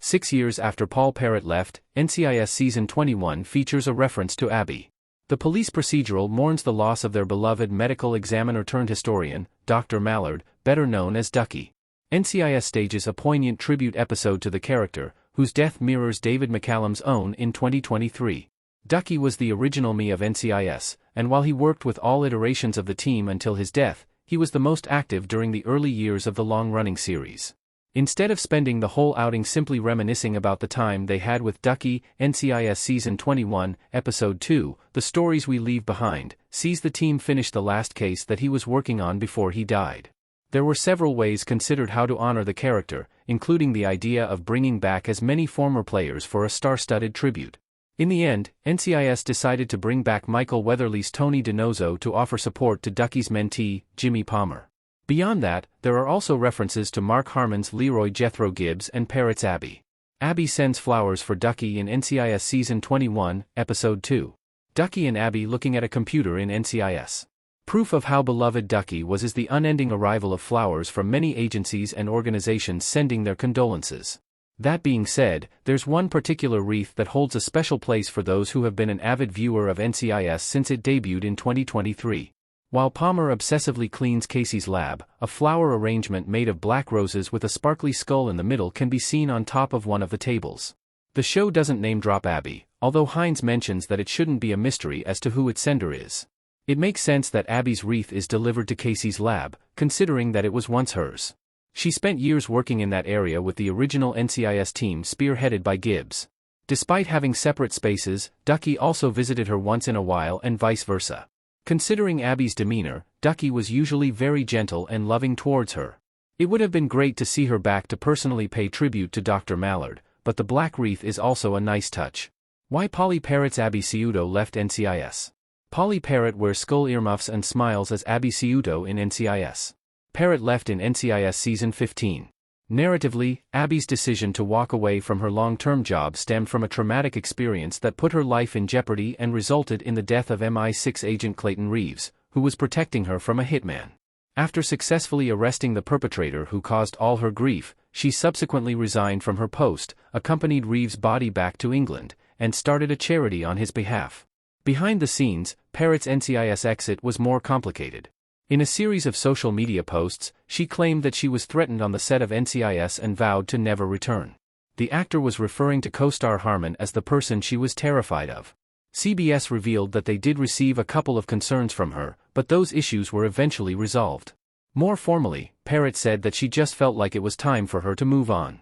6 years after Perrette left, NCIS Season 21 features a reference to Abby. The police procedural mourns the loss of their beloved medical examiner-turned-historian, Dr. Mallard, better known as Ducky. NCIS stages a poignant tribute episode to the character, whose death mirrors David McCallum's own in 2023. Ducky was the original me of NCIS, and while he worked with all iterations of the team until his death, he was the most active during the early years of the long-running series. Instead of spending the whole outing simply reminiscing about the time they had with Ducky, NCIS Season 21, Episode 2, The Stories We Leave Behind, sees the team finish the last case that he was working on before he died. There were several ways considered how to honor the character, including the idea of bringing back as many former players for a star-studded tribute. In the end, NCIS decided to bring back Michael Weatherly's Tony DiNozzo to offer support to Ducky's mentee, Jimmy Palmer. Beyond that, there are also references to Mark Harmon's Leroy Jethro Gibbs and Perrette's Abby. Abby sends flowers for Ducky in NCIS Season 21, Episode 2. Ducky and Abby looking at a computer in NCIS. Proof of how beloved Ducky was is the unending arrival of flowers from many agencies and organizations sending their condolences. That being said, there's one particular wreath that holds a special place for those who have been an avid viewer of NCIS since it debuted in 2023. While Palmer obsessively cleans Casey's lab, a flower arrangement made of black roses with a sparkly skull in the middle can be seen on top of one of the tables. The show doesn't name-drop Abby, although Hines mentions that it shouldn't be a mystery as to who its sender is. It makes sense that Abby's wreath is delivered to Casey's lab, considering that it was once hers. She spent years working in that area with the original NCIS team spearheaded by Gibbs. Despite having separate spaces, Ducky also visited her once in a while and vice versa. Considering Abby's demeanor, Ducky was usually very gentle and loving towards her. It would have been great to see her back to personally pay tribute to Dr. Mallard, but the black wreath is also a nice touch. Why Pauly Perrette's Abby Ciuto left NCIS? Pauly Perrette wears skull earmuffs and smiles as Abby Ciuto in NCIS. Perrette left in NCIS Season 15. Narratively, Abby's decision to walk away from her long-term job stemmed from a traumatic experience that put her life in jeopardy and resulted in the death of MI6 agent Clayton Reeves, who was protecting her from a hitman. After successfully arresting the perpetrator who caused all her grief, she subsequently resigned from her post, accompanied Reeves' body back to England, and started a charity on his behalf. Behind the scenes, Perrette's NCIS exit was more complicated. In a series of social media posts, she claimed that she was threatened on the set of NCIS and vowed to never return. The actor was referring to co-star Harmon as the person she was terrified of. CBS revealed that they did receive a couple of concerns from her, but those issues were eventually resolved. More formally, Perrette said that she just felt like it was time for her to move on.